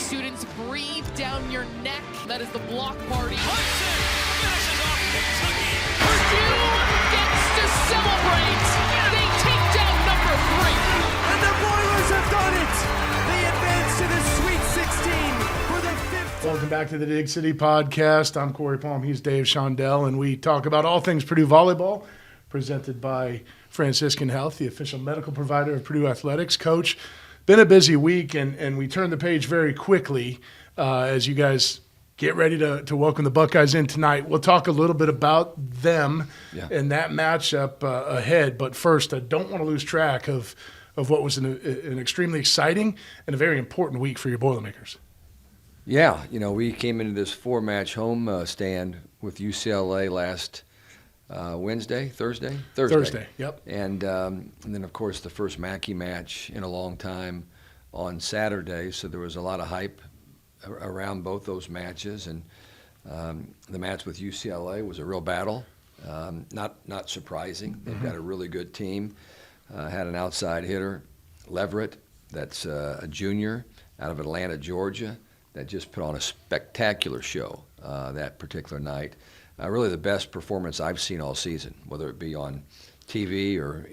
students breathe down your neck. That is the block party. Hudson finishes off Kentucky. Purdue gets to celebrate. They take down number 3. And the Boilers have done it. They advance to the Sweet 16 for the 5th. Welcome back to the Dig City Podcast. I'm Corey Palm. He's Dave Shondell, and we talk about all things Purdue volleyball, presented by Franciscan Health, the official medical provider of Purdue Athletics. Coach, been a busy week, and we turned the page very quickly as you guys get ready to welcome the Buckeyes in tonight. We'll talk a little bit about them and that matchup ahead. But first, I don't want to lose track of what was an extremely exciting and a very important week for your Boilermakers. Yeah, we came into this 4-match home stand with UCLA last Thursday, yep. And then, of course, the first Mackey match in a long time on Saturday. So there was a lot of hype around both those matches. And the match with UCLA was a real battle. Not surprising. They've got a really good team. Had an outside hitter, Leverett, that's a junior out of Atlanta, Georgia, that just put on a spectacular show that particular night. Really the best performance I've seen all season, whether it be on TV or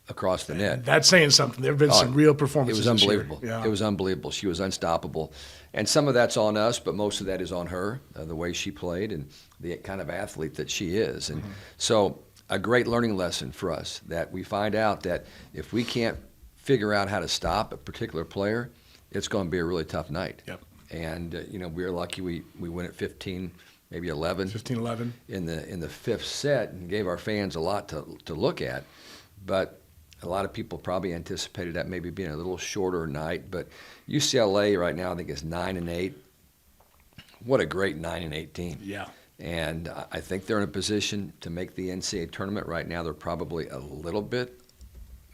across the net. That's saying something. There have been some real performances. It was unbelievable. Yeah. It was unbelievable. She was unstoppable. And some of that's on us, but most of that is on her, the way she played and the kind of athlete that she is. And so a great learning lesson for us, that we find out that if we can't figure out how to stop a particular player, it's going to be a really tough night. Yep. And, we were lucky we win at 15, maybe 11. 15-11. In the fifth set, and gave our fans a lot to look at. But a lot of people probably anticipated that maybe being a little shorter night. But UCLA right now, I think, is 9-8. What a great 9-8 team. Yeah. And I think they're in a position to make the NCAA tournament. Right now, they're probably a little bit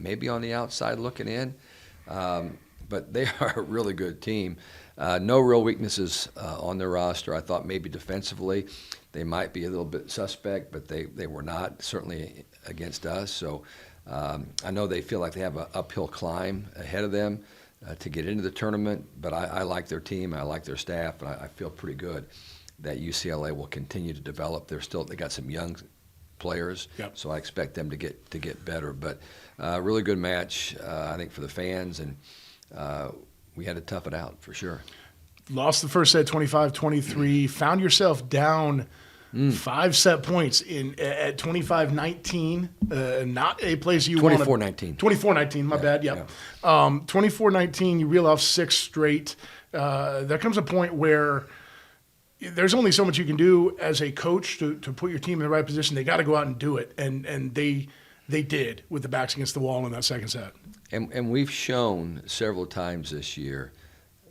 maybe on the outside looking in. But they are a really good team. No real weaknesses on their roster. I thought maybe defensively they might be a little bit suspect, but they were not, certainly against us. So I know they feel like they have an uphill climb ahead of them to get into the tournament, but I like their team. I like their staff, and I feel pretty good that UCLA will continue to develop. They got some young players, so I expect them to get better. But really good match, I think, for the fans, and we had to tough it out for sure. Lost the first set 25-23, found yourself down 5 set points at 25-19, not a place you want to. 24-19. 24-19, my bad, yep. 24-19, you reel off 6 straight. There comes a point where there's only so much you can do as a coach to put your team in the right position. They got to go out and do it, and they did with the backs against the wall in that second set. And we've shown several times this year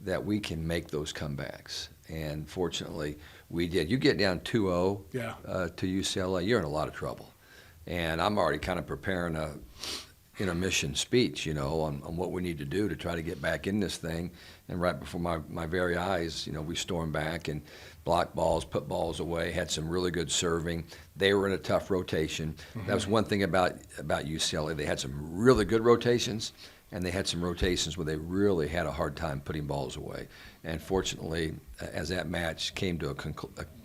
that we can make those comebacks. And fortunately, we did. You get down 2-0 to UCLA, you're in a lot of trouble. And I'm already kind of preparing a intermission speech, on what we need to do to try to get back in this thing. And right before my very eyes, we stormed back and blocked balls, put balls away, had some really good serving. They were in a tough rotation. That was one thing about UCLA. They had some really good rotations, and they had some rotations where they really had a hard time putting balls away. And fortunately, as that match came to a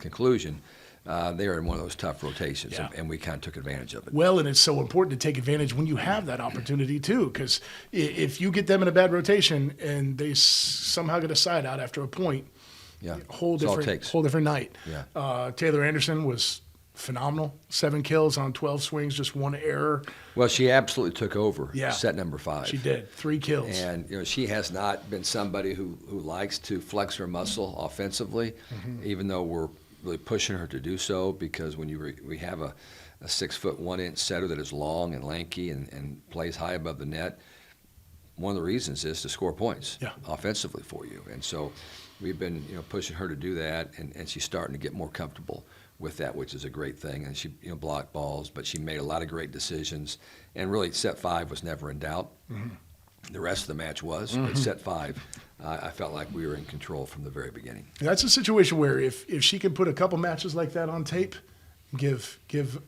conclusion, they were in one of those tough rotations, and we kind of took advantage of it. Well, and it's so important to take advantage when you have that opportunity, too, because if you get them in a bad rotation and they somehow get a side out after a point, whole different night. Yeah. Taylor Anderson was phenomenal. 7 kills on 12 swings, just 1 error. Well, she absolutely took over set number 5. She did. 3 kills. And, she has not been somebody who likes to flex her muscle offensively, even though we're really pushing her to do so, because when we have a 6-foot 1-inch setter that is long and lanky and plays high above the net, one of the reasons is to score points offensively for you. And so we've been pushing her to do that, and she's starting to get more comfortable with that, which is a great thing. And she blocked balls, but she made a lot of great decisions. And really, set 5 was never in doubt. The rest of the match was, but set 5, I felt like we were in control from the very beginning. That's a situation where if she can put a couple matches like that on tape, give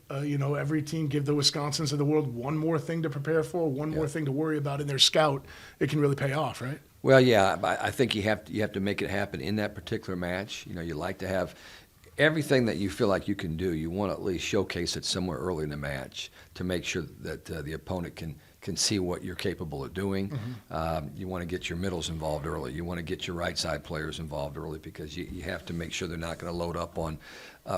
every team, give the Wisconsins of the world one more thing to prepare for, one more thing to worry about in their scout, it can really pay off, right? Well, yeah, I think you have to make it happen in that particular match. You like to have everything that you feel like you can do. You want to at least showcase it somewhere early in the match to make sure that the opponent can see what you're capable of doing. You want to get your middles involved early. You want to get your right side players involved early because you have to make sure they're not going to load up on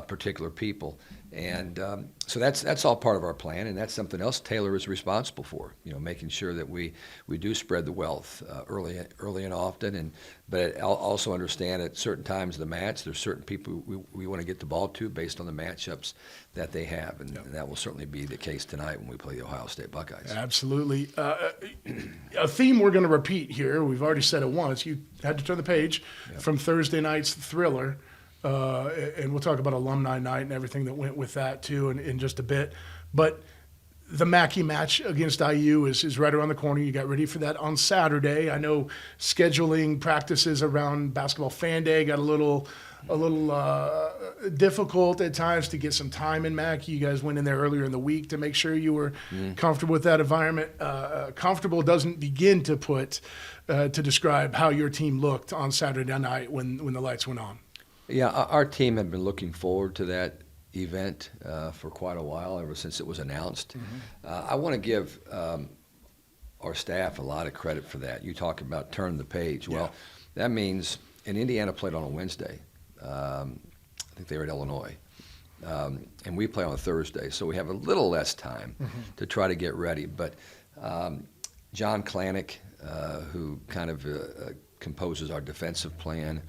particular people. And so that's all part of our plan, and that's something else Taylor is responsible for. Making sure that we do spread the wealth early and often. But also understand at certain times of the match, there's certain people we want to get the ball to based on the matchups that they have, and that will certainly be the case tonight when we play the Ohio State Buckeyes. Absolutely. A theme we're going to repeat here. We've already said it once. You had to turn the page from Thursday night's thriller. And we'll talk about alumni night and everything that went with that too in just a bit. But the Mackey match against IU is right around the corner. You got ready for that on Saturday. I know scheduling practices around Basketball Fan Day got a little difficult at times to get some time in Mackey. You guys went in there earlier in the week to make sure you were comfortable with that environment. Comfortable doesn't begin to describe how your team looked on Saturday night when the lights went on. Yeah, our team had been looking forward to that event for quite a while, ever since it was announced. I want to give our staff a lot of credit for that. You talk about turn the page. Well, that means, and Indiana played on a Wednesday. I think they were at Illinois. And we play on a Thursday, so we have a little less time to try to get ready. But John Klanick, who kind of composes our defensive plan,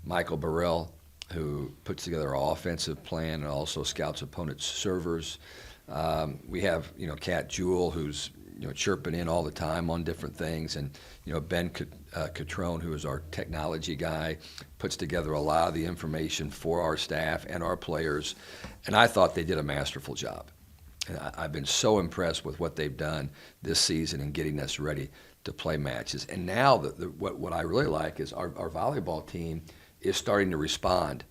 Michael Burrell, who puts together our offensive plan and also scouts opponents' servers. We have, Cat Jewell, who's, chirping in all the time on different things. And, Ben Catrone, who is our technology guy, puts together a lot of the information for our staff and our players. And I thought they did a masterful job. And I've been so impressed with what they've done this season in getting us ready to play matches. And now what I really like is our volleyball team is starting to respond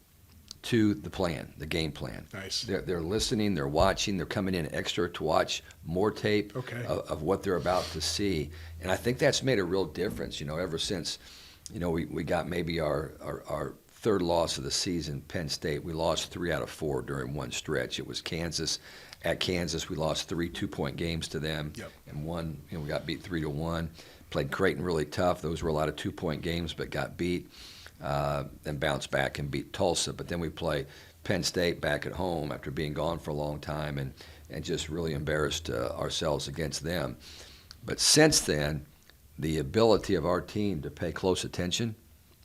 to the plan, the game plan. Nice. They're listening, they're watching, they're coming in extra to watch more tape of what they're about to see. And I think that's made a real difference, ever since, we got maybe our third loss of the season, Penn State. We lost 3 out of 4 during one stretch. It was Kansas. At Kansas, we lost 3 2-point games to them, and one, we got beat 3-1. Played Creighton really tough. Those were a lot of 2-point games, but got beat. Then bounced back and beat Tulsa. But then we play Penn State back at home after being gone for a long time and just really embarrassed ourselves against them. But since then, the ability of our team to pay close attention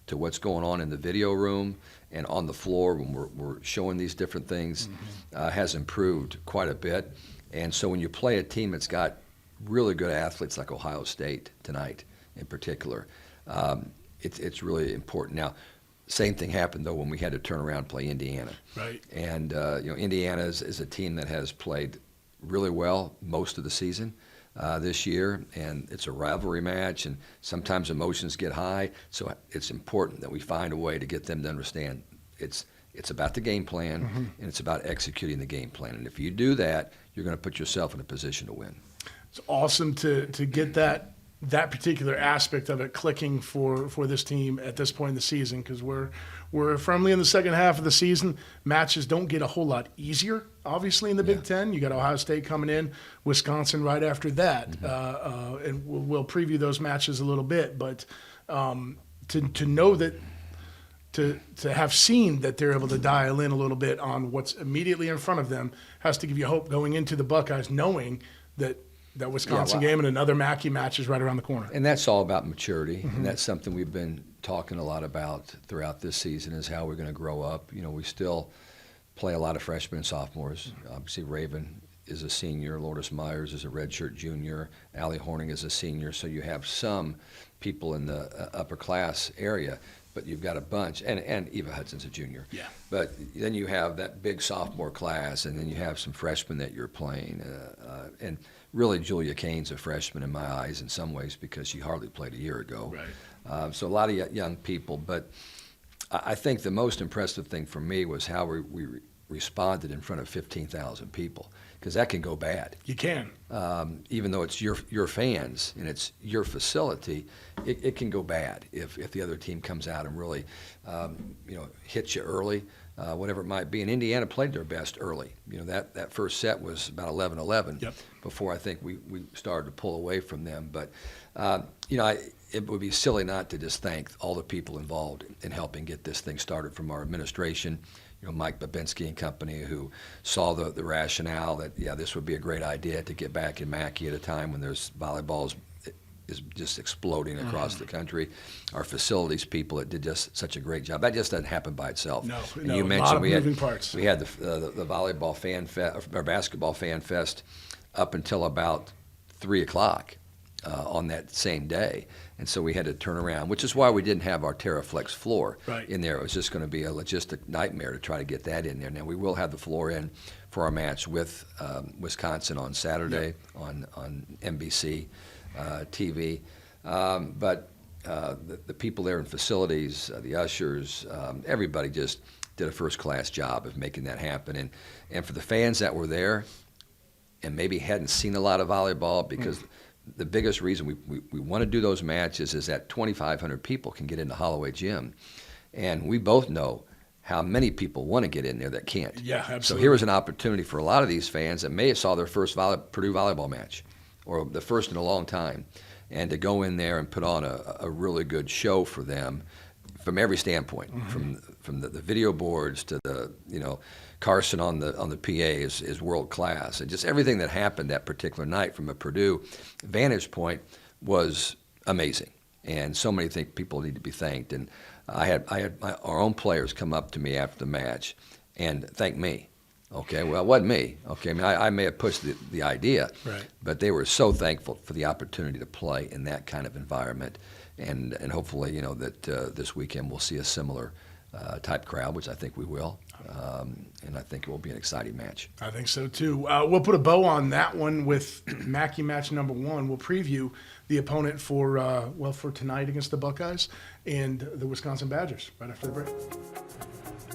to what's going on in the video room and on the floor when we're showing these different things has improved quite a bit. And so when you play a team that's got really good athletes like Ohio State tonight in particular, it's really important. Now, same thing happened, though, when we had to turn around and play Indiana. Right. And, Indiana is a team that has played really well most of the season this year, and it's a rivalry match, and sometimes emotions get high, so it's important that we find a way to get them to understand it's about the game plan, and it's about executing the game plan. And if you do that, you're going to put yourself in a position to win. It's awesome to get that particular aspect of it clicking for this team at this point in the season, because we're firmly in the second half of the season. Matches don't get a whole lot easier, obviously, in the Big Ten. You got Ohio State coming in, Wisconsin right after that, and we'll preview those matches a little bit. But to know that, to have seen that they're able to dial in a little bit on what's immediately in front of them has to give you hope going into the Buckeyes, knowing that Wisconsin game and another Mackey match is right around the corner. And that's all about maturity, and that's something we've been talking a lot about throughout this season, is how we're going to grow up. We still play a lot of freshmen and sophomores. Obviously, Raven is a senior. Lourdes Myers is a redshirt junior. Allie Horning is a senior. So you have some people in the upper class area, but you've got a bunch, and Eva Hudson's a junior. Yeah. But then you have that big sophomore class, and then you have some freshmen that you're playing, and really, Julia Kane's a freshman in my eyes in some ways because she hardly played a year ago. Right. So a lot of young people. But I think the most impressive thing for me was how we responded in front of 15,000 people, because that can go bad. You can. Even though it's your fans and it's your facility, it can go bad if the other team comes out and really hits you early, whatever it might be. And Indiana played their best early. That first set was about 11-11 before I think we started to pull away from them. But it would be silly not to just thank all the people involved in helping get this thing started, from our administration, Mike Babinski and company, who saw the rationale that, this would be a great idea to get back in Mackey at a time when there's volleyball is just exploding across the country. Our facilities people that did just such a great job. That just doesn't happen by itself. No, and you mentioned a lot of moving parts. We had the volleyball fan fest, or basketball fan fest, up until about 3 o'clock on that same day. And so we had to turn around, which is why we didn't have our TerraFlex floor in there. It was just going to be a logistic nightmare to try to get that in there. Now, we will have the floor in for our match with Wisconsin on Saturday on NBC TV. But the people there in facilities, the ushers, everybody just did a first-class job of making that happen. And for the fans that were there and maybe hadn't seen a lot of volleyball, because the biggest reason we want to do those matches is that 2,500 people can get into Holloway Gym. And we both know how many people want to get in there that can't. Yeah, absolutely. So here was an opportunity for a lot of these fans that may have saw their first Purdue volleyball match, or the first in a long time, and to go in there and put on a really good show for them from every standpoint, from the video boards to the, Carson on the PA is world class, and just everything that happened that particular night from a Purdue vantage point was amazing. And so many people need to be thanked. And I had our own players come up to me after the match and thank me. Okay, well, it wasn't me. Okay, I may have pushed the idea, but they were so thankful for the opportunity to play in that kind of environment, and hopefully, that this weekend we'll see a similar type crowd, which I think we will, and I think it will be an exciting match. I think so too. We'll put a bow on that one with Mackey match number 1. We'll preview the opponent for tonight against the Buckeyes and the Wisconsin Badgers right after the break.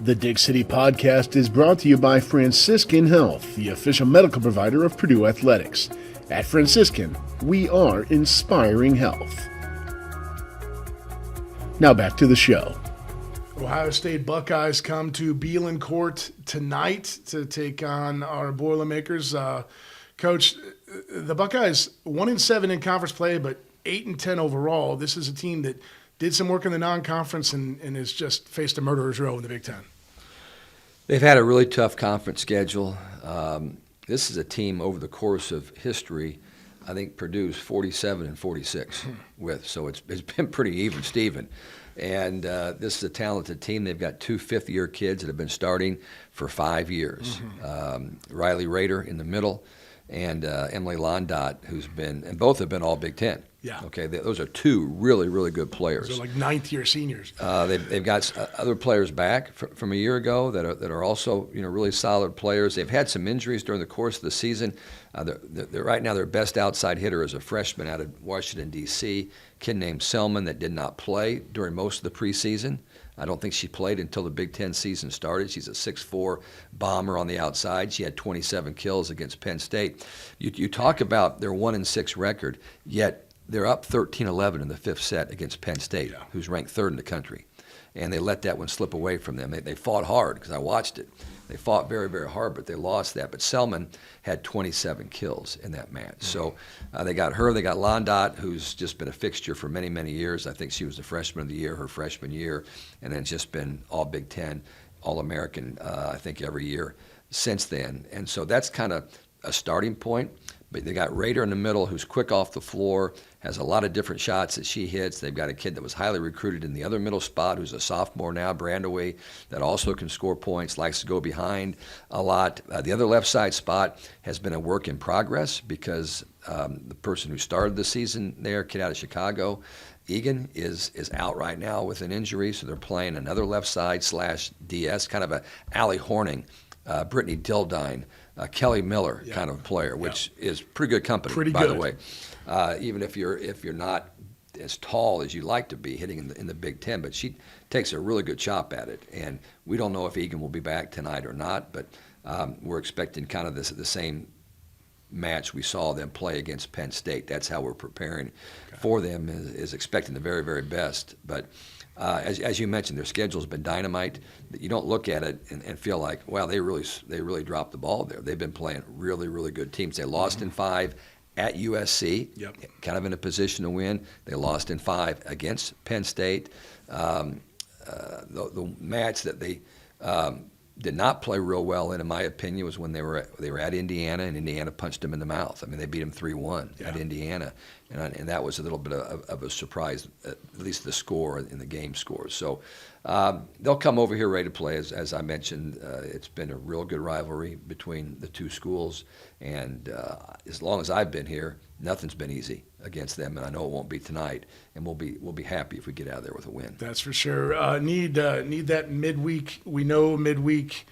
The Dig City podcast is brought to you by Franciscan Health, the official medical provider of Purdue Athletics. At Franciscan, we are inspiring health. Now back to the show. Ohio State Buckeyes come to Beelan Court tonight to take on our Boilermakers. Coach, the Buckeyes 1-7 in conference play, but 8-10 overall. This is a team that did some work in the non-conference and has just faced a murderer's row in the Big Ten. They've had a really tough conference schedule. This is a team over the course of history, I think Purdue's 47-46 with, so it's been pretty even, Steven. And this is a talented team. They've got 2 fifth-year kids that have been starting for 5 years. Riley Rader in the middle, and Emily Londot, and both have been all Big Ten. Yeah. Okay, those are 2 really, really good players. They're like 9th-year seniors. They've got other players back from a year ago that are also really solid players. They've had some injuries during the course of the season. They're right now their best outside hitter is a freshman out of Washington D.C., kid named Selman, that did not play during most of the preseason. I don't think she played until the Big Ten season started. She's a 6'4" bomber on the outside. She had 27 kills against Penn State. You talk about their 1-6 record, yet they're up 13-11 in the 5th set against Penn State, who's ranked 3rd in the country. And they let that one slip away from them. They fought hard, because I watched it. They fought very, very hard, but they lost that. But Selman had 27 kills in that match. So they got her. They got Londot, who's just been a fixture for many, many years. I think she was the freshman of the year her freshman year, and then just been all Big Ten, All-American, I think, every year since then. And so that's kind of a starting point. But they got Rader in the middle, who's quick off the floor, has a lot of different shots that she hits. They've got a kid that was highly recruited in the other middle spot, who's a sophomore now, Brandaway, that also can score points, likes to go behind a lot. The other left side spot has been a work in progress, because the person who started the season there, kid out of Chicago, Egan, is out right now with an injury, so they're playing another left side / DS, kind of a Allie Horning, Brittany Dildine, Kelly Miller kind of player, which is pretty good company, by the way. Even if you're not as tall as you like to be hitting in the Big Ten, but she takes a really good chop at it. And we don't know if Egan will be back tonight or not, but we're expecting kind of the same match we saw them play against Penn State. That's how we're preparing for them, is expecting the very, very best. But as you mentioned, their schedule's been dynamite. You don't look at it and feel like, wow, they really dropped the ball there. They've been playing really, really good teams. They lost in 5 at USC, kind of in a position to win. They lost in 5 against Penn State. The match that they did not play real well in my opinion, was when they were at Indiana, and Indiana punched them in the mouth. I mean, they beat them 3-1 at Indiana, and that was a little bit of a surprise, at least the score in the game scores. So they'll come over here ready to play. As I mentioned, it's been a real good rivalry between the two schools, and as long as I've been here, nothing's been easy against them, and I know it won't be tonight. And we'll be happy if we get out of there with a win. That's for sure. Need that midweek. We know midweek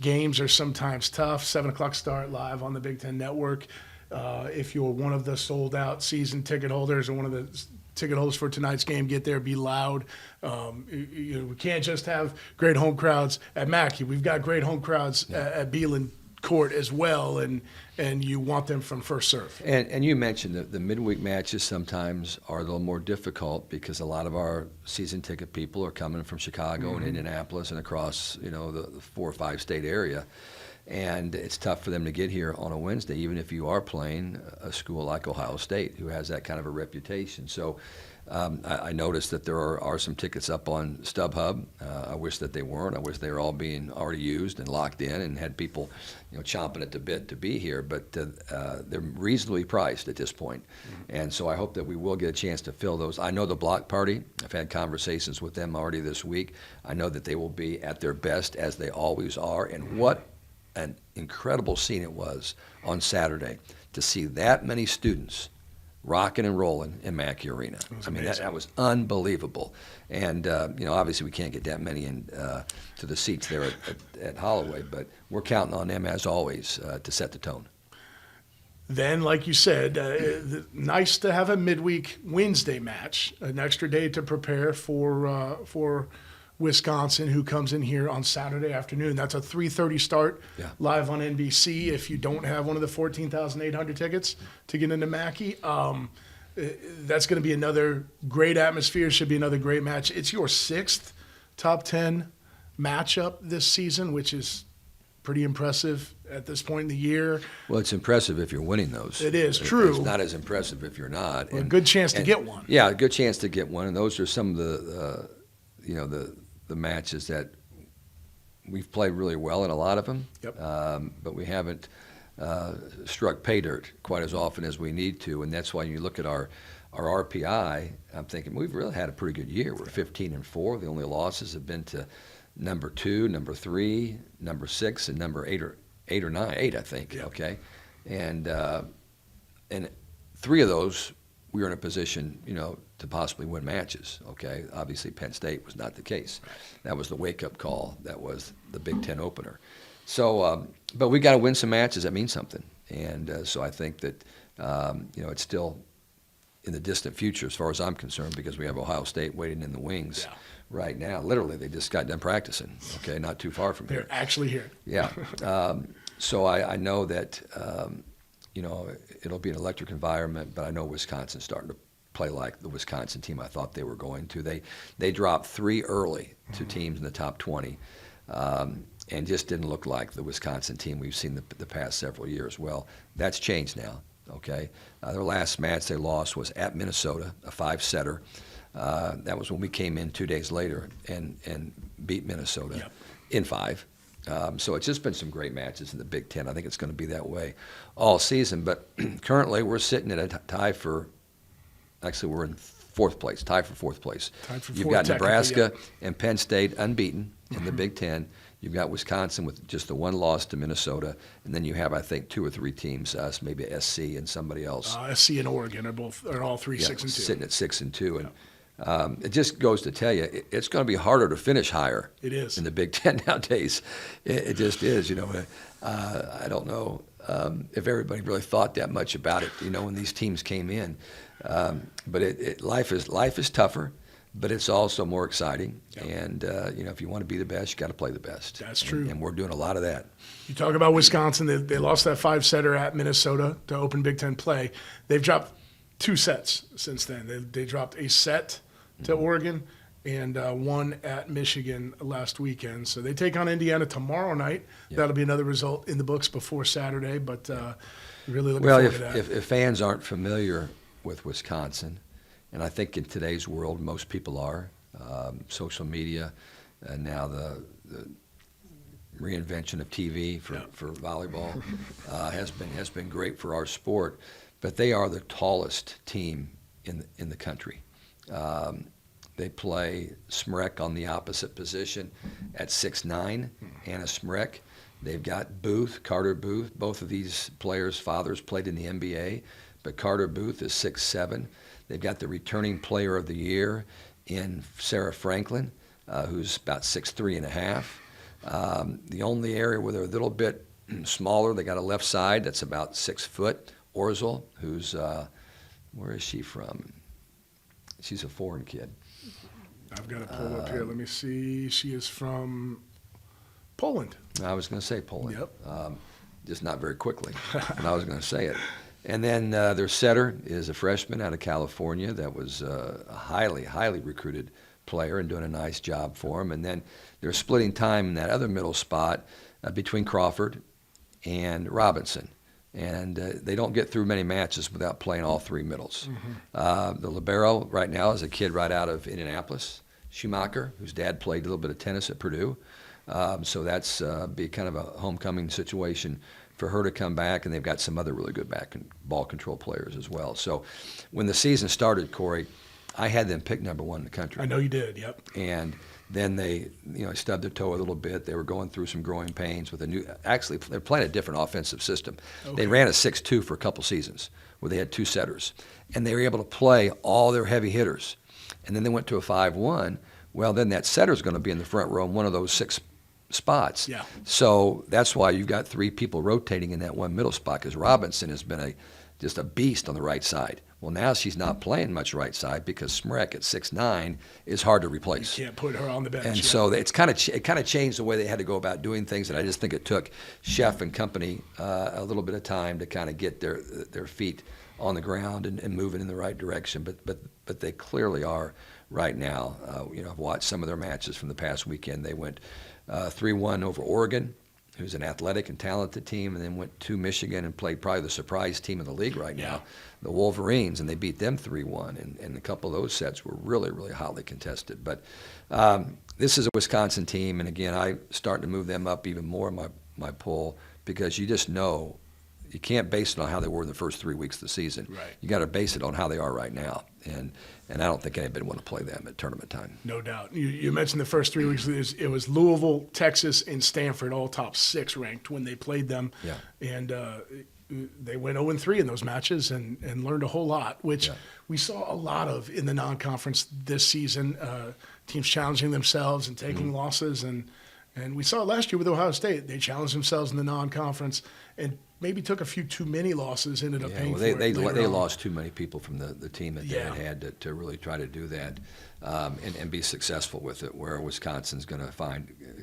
games are sometimes tough. 7:00 start live on the Big Ten Network. If you're one of the sold-out season ticket holders or one of the ticket holders for tonight's game, get there, be loud. We can't just have great home crowds at Mackey. We've got great home crowds at Beeland Court as well, and you want them from first serve. And you mentioned that the midweek matches sometimes are a little more difficult because a lot of our season ticket people are coming from Chicago and Indianapolis and across the 4 or 5 state area. And it's tough for them to get here on a Wednesday, even if you are playing a school like Ohio State, who has that kind of a reputation. So I noticed that there are some tickets up on StubHub. I wish that they weren't. I wish they were all being already used and locked in and had people chomping at the bit to be here. But they're reasonably priced at this point. And so I hope that we will get a chance to fill those. I know the block party. I've had conversations with them already this week. I know that they will be at their best, as they always are. And what an incredible scene it was on Saturday to see that many students rocking and rolling in Mackey Arena. I mean, that was unbelievable. And, obviously we can't get that many in to the seats there at Holloway, but we're counting on them, as always, to set the tone. Then, like you said, nice to have a midweek Wednesday match, an extra day to prepare for Wisconsin, who comes in here on Saturday afternoon. That's a 3:30 start live on NBC. If you don't have one of the 14,800 tickets to get into Mackey, that's going to be another great atmosphere. Should be another great match. It's your 6th top 10 matchup this season, which is pretty impressive at this point in the year. Well, it's impressive if you're winning those. It is true. It's not as impressive if you're not. Well, a good chance to get one. Yeah, a good chance to get one. And those are some of the matches that we've played really well in, a lot of them. But we haven't struck pay dirt quite as often as we need to, and that's why you look at our RPI. I'm thinking we've really had a pretty good year. We're 15-4. The only losses have been to number 2, number 3, number 6, and number 8 or 9, I think. Okay, and 3 of those we were in a position, to possibly win matches. Okay, obviously Penn State was not the case. That was the wake-up call. That was the Big Ten opener. So, but we got to win some matches that mean something, and so I think that it's still in the distant future as far as I'm concerned, because we have Ohio State waiting in the wings right now. Literally, they just got done practicing. Okay, not too far from here. They're actually here. Yeah. So I know that it'll be an electric environment, but I know Wisconsin's starting to play like the Wisconsin team I thought they were going to. They dropped 3 early to teams in the top 20, and just didn't look like the Wisconsin team we've seen the past several years. Well, that's changed now. Okay, their last match they lost was at Minnesota, a 5-setter. That was when we came in 2 days later and beat Minnesota in 5. So it's just been some great matches in the Big Ten. I think it's going to be that way all season. But currently we're sitting at a tie for, actually we're in 4th place, tie for 4th place. You've got Nebraska and Penn State unbeaten in the Big Ten. You've got Wisconsin with just the 1 loss to Minnesota, and then you have, I think, 2 or 3 teams, us, maybe SC and somebody else. SC and Oregon are all 3 6-2. Sitting at 6 and 2, and it just goes to tell you it's going to be harder to finish higher. It is in the Big Ten nowadays. It just is. I don't know if everybody really thought that much about it, when these teams came in. But life is tougher, but it's also more exciting. Yep. And, if you want to be the best, you got to play the best. That's true. And we're doing a lot of that. You talk about Wisconsin. They lost that 5-setter at Minnesota to open Big Ten play. They've dropped 2 sets since then. They dropped a set to Oregon and one at Michigan last weekend. So they take on Indiana tomorrow night. Yep. That'll be another result in the books before Saturday, but really looking forward to that. If fans aren't familiar with Wisconsin, and I think in today's world most people are, social media and now the reinvention of TV for volleyball has been great for our sport, but they are the tallest team in the country. They play Smrek on the opposite position at 6'9", Anna Smrek. They've got Booth, Carter Booth. Both of these players' fathers played in the NBA, but Carter Booth is 6'7". They've got the returning player of the year in Sarah Franklin, who's about 6'3.5". The only area where they're a little bit smaller, they got a left side that's about 6 foot, Orzel, who's, where is she from? She's a foreign kid. I've got to pull up here. Let me see. She is from Poland. I was going to say Poland. Yep. Just not very quickly, and I was going to say it. And then their setter is a freshman out of California that was a highly, highly recruited player and doing a nice job for him. And then they're splitting time in that other middle spot between Crawford and Robinson. And they don't get through many matches without playing all 3 middles. Mm-hmm. The libero right now is a kid right out of Indianapolis, Schumacher, whose dad played a little bit of tennis at Purdue. So that's be kind of a homecoming situation for her to come back, and they've got some other really good back and ball control players as well. So when the season started, Corey, I had them picked number 1 in the country. I know you did, yep. And then they, stubbed their toe a little bit. They were going through some growing pains with actually, they're playing a different offensive system. Okay. They ran a 6-2 for a couple seasons where they had 2 setters. And they were able to play all their heavy hitters. And then they went to a 5-1. Well, then that setter's going to be in the front row in one of those 6 spots. Yeah. So that's why you've got 3 people rotating in that one middle spot, because Robinson has been just a beast on the right side. Well, now she's not playing much right side because Smrek at 6'9" is hard to replace. You can't put her on the bench. And so it kind of changed the way they had to go about doing things, and I just think it took Chef and company a little bit of time to kind of get their feet on the ground and moving in the right direction. But they clearly are right now. I've watched some of their matches from the past weekend. They went 3-1 over Oregon, who's an athletic and talented team, and then went to Michigan and played probably the surprise team in the league right now, the Wolverines, and they beat them 3-1. And a couple of those sets were really, really hotly contested. But this is a Wisconsin team, and again, I'm starting to move them up even more in my poll, because you just know you can't base it on how they were in the first 3 weeks of the season. Right. You got to base it on how they are right now. And I don't think anybody want to play them at tournament time. No doubt. You mentioned the first 3 weeks. It was Louisville, Texas, and Stanford, all top 6 ranked when they played them. Yeah. And they went 0-3 in those matches and learned a whole lot, which we saw a lot of in the non-conference this season. Teams challenging themselves and taking losses. And we saw it last year with Ohio State. They challenged themselves in the non-conference and maybe took a few too many losses, ended up paying for it. They lost too many people from the team that they had to really try to do that and be successful with it, where Wisconsin's going to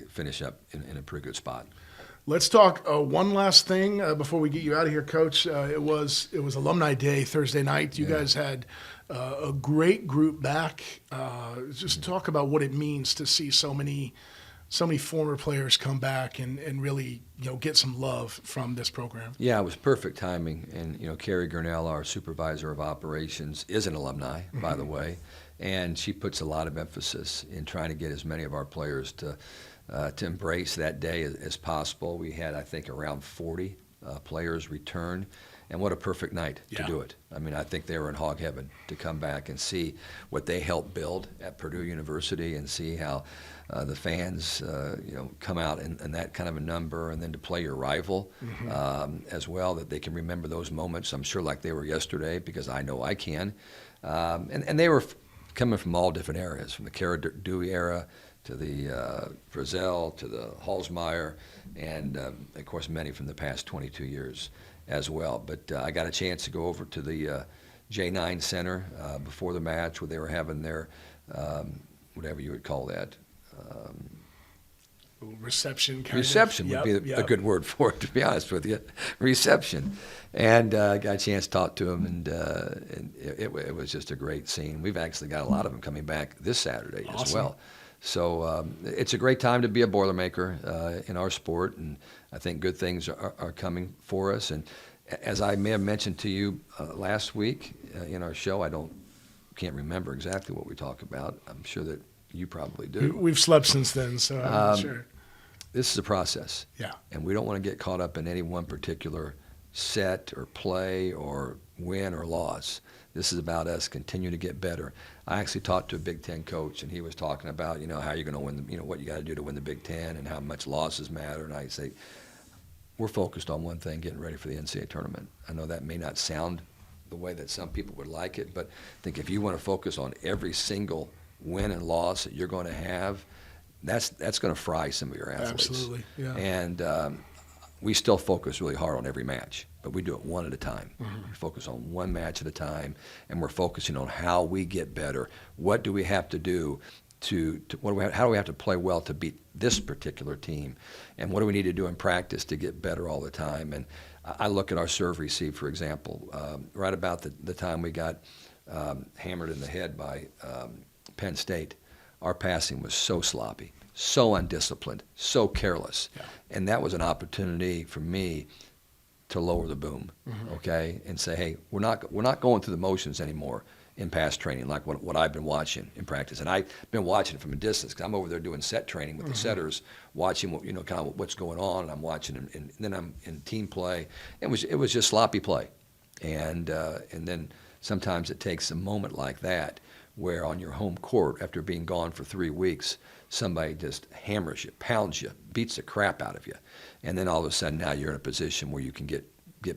finish up in a pretty good spot. Let's talk one last thing before we get you out of here, Coach. It was Alumni Day Thursday night. You guys had a great group back. Just talk about what it means to see so many former players come back and really get some love from this program. Yeah, it was perfect timing. And Carrie Gurnell, our supervisor of operations, is an alumni, by the way, and she puts a lot of emphasis in trying to get as many of our players to embrace that day as possible. We had, I think, around 40 players return. And what a perfect night to do it. I mean, I think they were in hog heaven to come back and see what they helped build at Purdue University and see how the fans, come out in that kind of a number, and then to play your rival as well, that they can remember those moments, I'm sure, like they were yesterday, because I know I can. And they were coming from all different areas, from the Cara Dewey era to the Frizzell, to the Halsmeyer, and of course many from the past 22 years as well. But I got a chance to go over to the J9 Center before the match, where they were having their whatever you would call that. Reception. Reception would be a good word for it, to be honest with you. Reception. And got a chance to talk to them, and it was just a great scene. We've actually got a lot of them coming back this Saturday as well. So it's a great time to be a Boilermaker in our sport, and I think good things are coming for us. And as I may have mentioned to you last week in our show, can't remember exactly what we talked about. I'm sure that you probably do. We've slept since then, so I'm not sure. This is a process. Yeah. And we don't want to get caught up in any one particular set or play or win or loss. This is about us continuing to get better. I actually talked to a Big Ten coach, and he was talking about, how you're going to win, what you got to do to win the Big Ten and how much losses matter. And I say, we're focused on one thing, getting ready for the NCAA tournament. I know that may not sound the way that some people would like it, but I think if you want to focus on every single win and loss that you're going to have, that's going to fry some of your athletes. Absolutely, yeah. And we still focus really hard on every match, but we do it one at a time. We focus on one match at a time, and we're focusing on how we get better. What do we have to do how do we have to play well to beat this particular team, and what do we need to do in practice to get better all the time? And I look at our serve receive, for example, right about the time we got hammered in the head by Penn State. Our passing was so sloppy, so undisciplined, so careless. Yeah. And that was an opportunity for me to lower the boom, okay, and say, hey, we're not going through the motions anymore in pass training like what I've been watching in practice. And I've been watching it from a distance because I'm over there doing set training with the setters, watching kind of what's going on, and I'm watching, and then I'm in team play. It was just sloppy play, and then sometimes it takes a moment like that where on your home court, after being gone for 3 weeks, somebody just hammers you, pounds you, beats the crap out of you. And then all of a sudden now you're in a position where you can get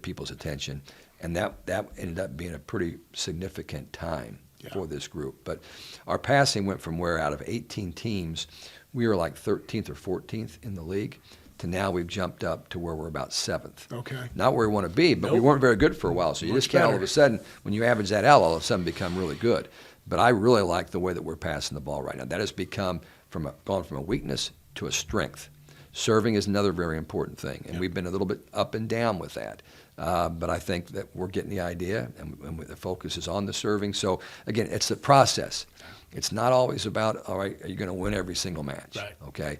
people's attention. And that ended up being a pretty significant time for this group. But our passing went from where out of 18 teams, we were like 13th or 14th in the league, to now we've jumped up to where we're about 7th. Okay. Not where we want to be, but we weren't very good for a while. So you just can't all of a sudden, when you average that out, all of a sudden become really good. But I really like the way that we're passing the ball right now. That has become gone from a weakness to a strength. Serving is another very important thing, and we've been a little bit up and down with that. But I think that we're getting the idea, and the focus is on the serving. So, again, it's the process. It's not always about, all right, are you going to win every single match? Right. Okay.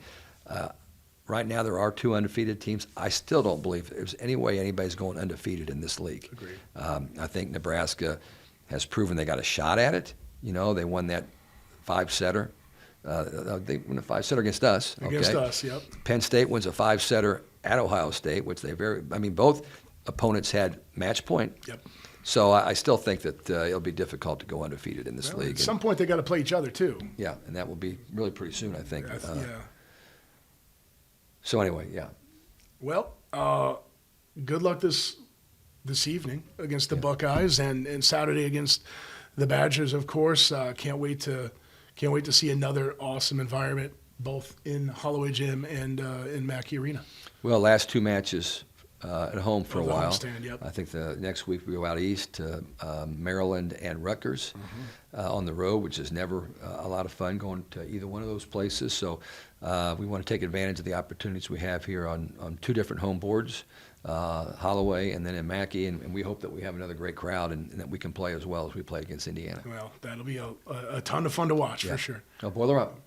Right now, there are 2 undefeated teams. I still don't believe there's any way anybody's going undefeated in this league. Agreed. I think Nebraska has proven they got a shot at it. They won that 5-setter. They won a 5-setter against us. Against us, yep. Penn State wins a 5-setter at Ohio State, which both opponents had match point. Yep. So I still think that it'll be difficult to go undefeated in this league. At some point, they got to play each other too. Yeah, and that will be really pretty soon, I think. Yeah. So anyway, yeah. Well, good luck this evening against the Buckeyes, and Saturday against the Badgers, of course. Can't wait to see another awesome environment, both in Holloway Gym and in Mackey Arena. Well, last 2 matches at home for a while. Homestand, yep. I think the next week we go out east to Maryland and Rutgers on the road, which is never a lot of fun going to either one of those places. So we want to take advantage of the opportunities we have here on 2 different home boards, Holloway and then in Mackey, and we hope that we have another great crowd and that we can play as well as we play against Indiana. Well, that'll be a ton of fun to watch for sure. Now, boiler up.